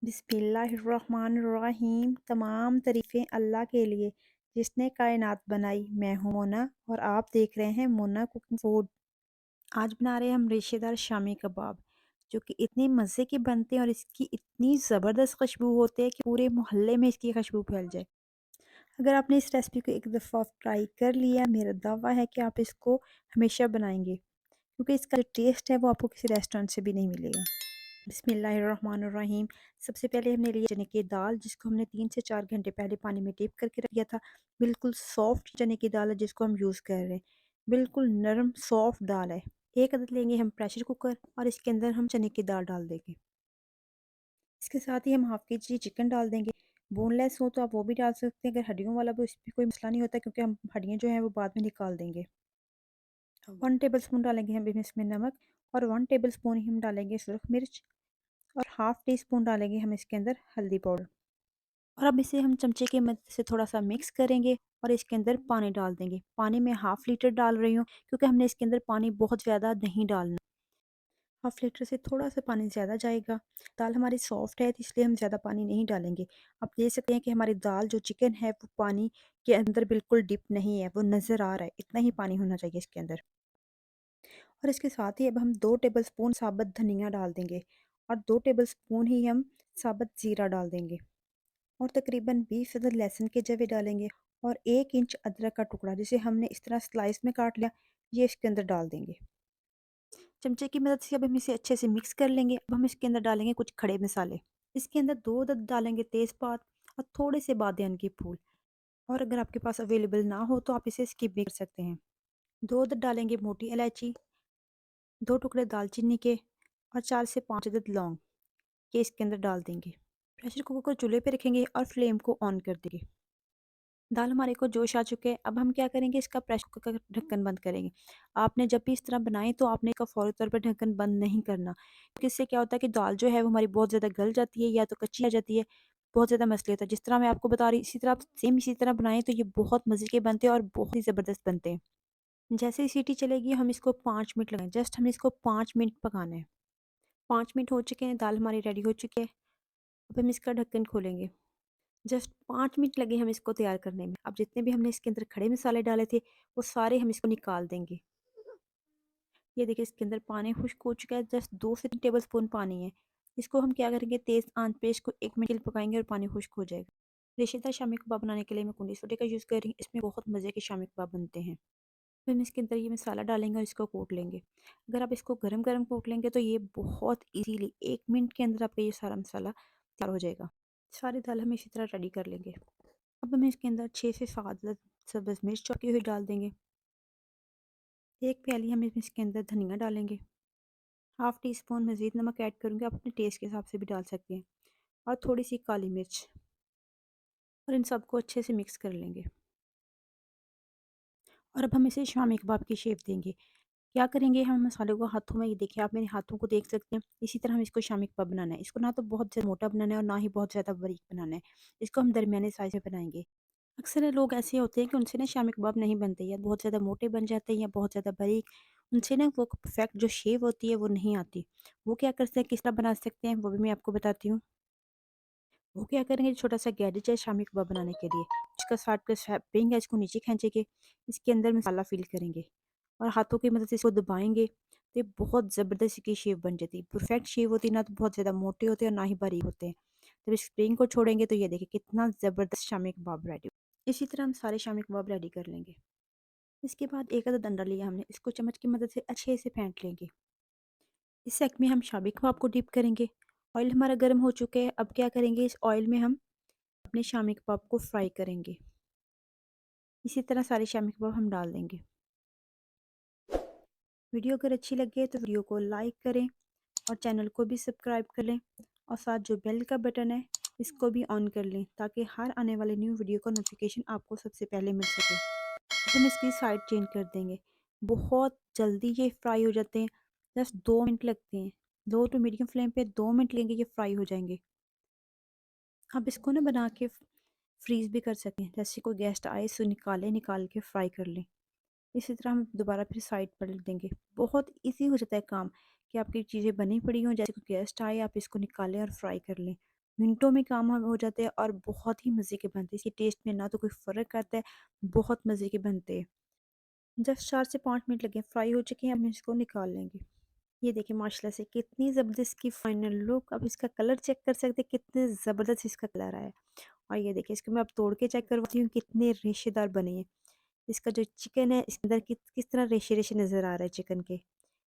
बिस्मिल्लाहिर्रहमानिर्रहीम। तमाम तारीफ़ें अल्लाह के लिए जिसने कायनात बनाई। मैं हूँ मोना और आप देख रहे हैं मोना कुकिंग फूड। आज बना रहे हैं हम रेशेदार शामी कबाब, जो कि इतने मज़े के बनते हैं और इसकी इतनी ज़बरदस्त खुशबू होती है कि पूरे मोहल्ले में इसकी खुशबू फैल जाए। अगर आपने इस रेसिपी को एक दफ़ा ट्राई कर लिया, मेरा दावा है कि आप इसको हमेशा बनाएंगे, क्योंकि इसका जो टेस्ट है वो आपको किसी रेस्टोरेंट से भी नहीं मिलेगा। बिस्मिल्लाहिर्रहमानिर्रहीम। सबसे पहले हमने लिया चने की दाल, जिसको हमने 3 से 4 घंटे पहले पानी में डिप करके रख दिया था। बिल्कुल सॉफ्ट चने की दाल है जिसको हम यूज़ कर रहे हैं। बिल्कुल नरम सॉफ्ट दाल है। 1 अदद लेंगे हम प्रेशर कुकर और इसके अंदर हम चने की दाल डाल देंगे। इसके साथ ही हम हाफ़ केजी चिकन डाल देंगे। बोनलेस हो तो आप वो भी डाल सकते हैं, अगर हड्डियों वाला भी उसमें कोई मसला नहीं होता, क्योंकि हम हड्डियाँ जो हैं वो बाद में निकाल देंगे। 1 टेबलस्पून डालेंगे हम इसमें नमक और 1 टेबलस्पून ही हम डालेंगे सुरख मिर्च और हाफ़ टी स्पून डालेंगे हम इसके अंदर हल्दी पाउडर। और अब इसे हम चमचे की मदद से थोड़ा-सा मिक्स करेंगे और इसके अंदर पानी डाल देंगे। पानी मैं हाफ़ लीटर डाल रही हूँ, क्योंकि हमने इसके अंदर पानी बहुत ज़्यादा नहीं डालना। हाफ़ लीटर से थोड़ा-सा पानी ज़्यादा जाएगा। दाल हमारी सॉफ्ट है तो इसलिए हम ज़्यादा पानी नहीं डालेंगे। आप देख सकते हैं कि हमारी दाल जो चिकन है वो पानी के अंदर बिल्कुल डिप नहीं है, वो नज़र आ रहा है। इतना ही पानी होना चाहिए इसके अंदर। और इसके साथ ही अब हम 2 टेबलस्पून साबुत धनिया डाल देंगे और 2 टेबलस्पून ही हम साबुत ज़ीरा डाल देंगे और तकरीबन 20 अदद लहसुन के जवे डालेंगे और 1 इंच अदरक का टुकड़ा जिसे हमने इस तरह स्लाइस में काट लिया, ये इसके अंदर डाल देंगे। चमचे की मदद से अब हम इसे अच्छे से मिक्स कर लेंगे। अब हम इसके अंदर डालेंगे कुछ खड़े मसाले। इसके अंदर 2 अदद डालेंगे तेज़पात और थोड़े से बादियान के फूल, और अगर आपके पास अवेलेबल ना हो तो आप इसे स्किप भी कर सकते हैं। 2 अदद डालेंगे मोटी इलायची, 2 टुकड़े दालचीनी के और 4 से 5 अदद लौंग, ये इसके अंदर डाल देंगे। प्रेशर कुकर को चूल्हे पे रखेंगे और फ्लेम को ऑन कर देंगे। दाल हमारे को जोश आ चुके हैं। अब हम क्या करेंगे, इसका प्रेशर कुकर का ढक्कन बंद करेंगे। आपने जब भी इस तरह बनाएँ तो आपने इसका फ़ौरी तौर पे ढक्कन बंद नहीं करना, क्योंकि इससे क्या होता है कि दाल जो है वो हमारी बहुत ज़्यादा गल जाती है या तो कच्ची रह जाती है, बहुत ज़्यादा मसले होता है। जिस तरह मैं आपको बता रही इसी तरह आप सेम इसी तरह बनाएँ तो ये बहुत मज़े के बनते हैं और बहुत ही ज़बरदस्त बनते हैं। जैसे ही सीटी चलेगी हम इसको 5 मिनट लगाएँ, जस्ट हमें इसको 5 मिनट पकाना है। 5 मिनट हो चुके हैं, दाल हमारी रेडी हो चुकी है। अब हम इसका ढक्कन खोलेंगे। जस्ट 5 मिनट लगे हमें इसको तैयार करने में। अब जितने भी हमने इसके अंदर खड़े मसाले डाले थे, वो सारे हम इसको निकाल देंगे। ये देखिए इसके अंदर पानी खुश्क हो चुका है, जस्ट 2 से 3 टेबलस्पून पानी है। इसको हम क्या करेंगे, तेज़ आंच पे इसको 1 मिनट के लिए पकाएँगे और पानी खुश्क हो जाएगा। रेशेदार शामी कबाब बनाने के लिए मैं कुंडी सोडे का यूज़ कर रही हूँ, इसमें बहुत मज़े के शामी कबाब बनते हैं। फिर हम इसके अंदर ये मसाला डालेंगे और इसको कूट लेंगे। अगर आप इसको गरम-गरम कूट लेंगे तो ये बहुत ईज़िली 1 मिनट के अंदर आपका ये सारा मसाला तैयार हो जाएगा। सारी दाल हम इसी तरह रेडी कर लेंगे। अब हम इसके अंदर 6 से 7 सब्ज़ मिर्च चौकी हुई डाल देंगे। 1 प्याली हम इसके अंदर धनिया डालेंगे। हाफ़ टी स्पून मज़ीद नमक ऐड करूँगी, आप अपने टेस्ट के हिसाब से भी डाल सकते हैं, और थोड़ी-सी काली मिर्च, और इन सबको अच्छे से मिक्स कर लेंगे। और अब हम इसे शामी कबाब की शेप देंगे। क्या करेंगे, हम मसालों को हाथों में, ये देखिए आप मेरे हाथों को देख सकते हैं, इसी तरह हम इसको शामी कबाब बनाना है। इसको ना तो बहुत ज़्यादा मोटा बनाना है और ना ही बहुत ज़्यादा बारीक बनाना है। इसको हम दरमियाने साइज़ में बनाएँगे। अक्सर लोग ऐसे होते हैं कि उनसे ना शामी कबाब नहीं बनते, या बहुत ज़्यादा मोटे बन जाते हैं या बहुत ज़्यादा बारीक। उनसे ना वो परफेक्ट जो शेप होती है वो नहीं आती। वो क्या करते हैं, किस तरह बना सकते हैं, वो भी मैं आपको बताती हूँ। वो क्या करेंगे, छोटा-सा गैरेज है शामी कबाब बनाने के लिए, जिसका साइड का स्ट्रैपिंग है, इसको नीचे खींचेंगे, इसके अंदर मसाला फ़िल करेंगे और हाथों की मदद से इसको दबाएँगे, तो ये बहुत ज़बरदस्त इसकी शेप बन जाती है। परफेक्ट शेप होती है, ना तो बहुत ज़्यादा मोटे होते हैं और ना ही बारीक होते हैं। जब इस स्प्रिंग को छोड़ेंगे तो ये देखिए कितना ज़बरदस्त शामी कबाब रेडी। इसी तरह हम सारे शामी कबाब रेडी कर लेंगे। इसके बाद एक आधा डंडा लिया हमने, इसको चम्मच की मदद से अच्छे से फेंट लेंगे। इस सेक में हम शामी कबाब को डिप करेंगे। ऑयल हमारा गर्म हो चुका है, अब क्या करेंगे, इस ऑयल में हम अपने शामी कबाब को फ्राई करेंगे। इसी तरह सारे शामी कबाब हम डाल देंगे। वीडियो अगर अच्छी लगे तो वीडियो को लाइक करें और चैनल को भी सब्सक्राइब कर लें, और साथ जो बेल का बटन है इसको भी ऑन कर लें, ताकि हर आने वाले न्यू वीडियो का नोटिफिकेशन आपको सबसे पहले मिल सके। अब हम इसकी साइड चेंज कर देंगे। बहुत जल्दी ये फ्राई हो जाते हैं, जस्ट 2 मिनट लगते हैं। लो टू मीडियम फ्लेम पे 2 मिनट लेंगे, ये फ्राई हो जाएंगे। आप इसको ना बना के फ्रीज़ भी कर सकते हैं, जैसे कोई गेस्ट आए सो निकाल के फ्राई कर लें। इसी तरह हम दोबारा फिर साइड पर रख देंगे। बहुत ईज़ी हो जाता है काम, कि आपकी चीज़ें बनी पड़ी हों, जैसे कोई गेस्ट आए आप इसको निकालें और फ्राई कर लें। मिनटों में काम हम हो जाते हैं और बहुत ही मज़े के बनते हैं। इसके टेस्ट में ना तो कोई फ़र्क आता है, बहुत मज़े के बनते हैं। जस्ट 4 से 5 मिनट लगे, फ्राई हो चुके हैं, हम इसको निकाल लेंगे। ये देखिए माशाल्लाह से कितनी ज़बरदस्त इसकी फाइनल लुक। अब इसका कलर चेक कर सकते हैं, कितने ज़बरदस्त इसका कलर आया है। और ये देखिए इसको मैं अब तोड़ के चेक करवाती हूँ कितने रेशेदार बने हैं। इसका जो चिकन है इसके अंदर किस तरह रेशे-रेशे नज़र आ रहा है चिकन के।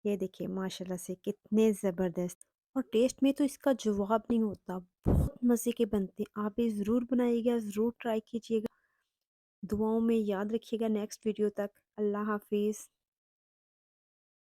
ये देखिए माशाल्लाह से कितने ज़बरदस्त। और टेस्ट में तो इसका जवाब नहीं होता, बहुत मज़े के बनते हैं। आप भी ज़रूर बनाइएगा, ज़रूर ट्राई कीजिएगा। दुआओं में याद रखिएगा। नेक्स्ट वीडियो तक अल्लाह हाफ़िज़।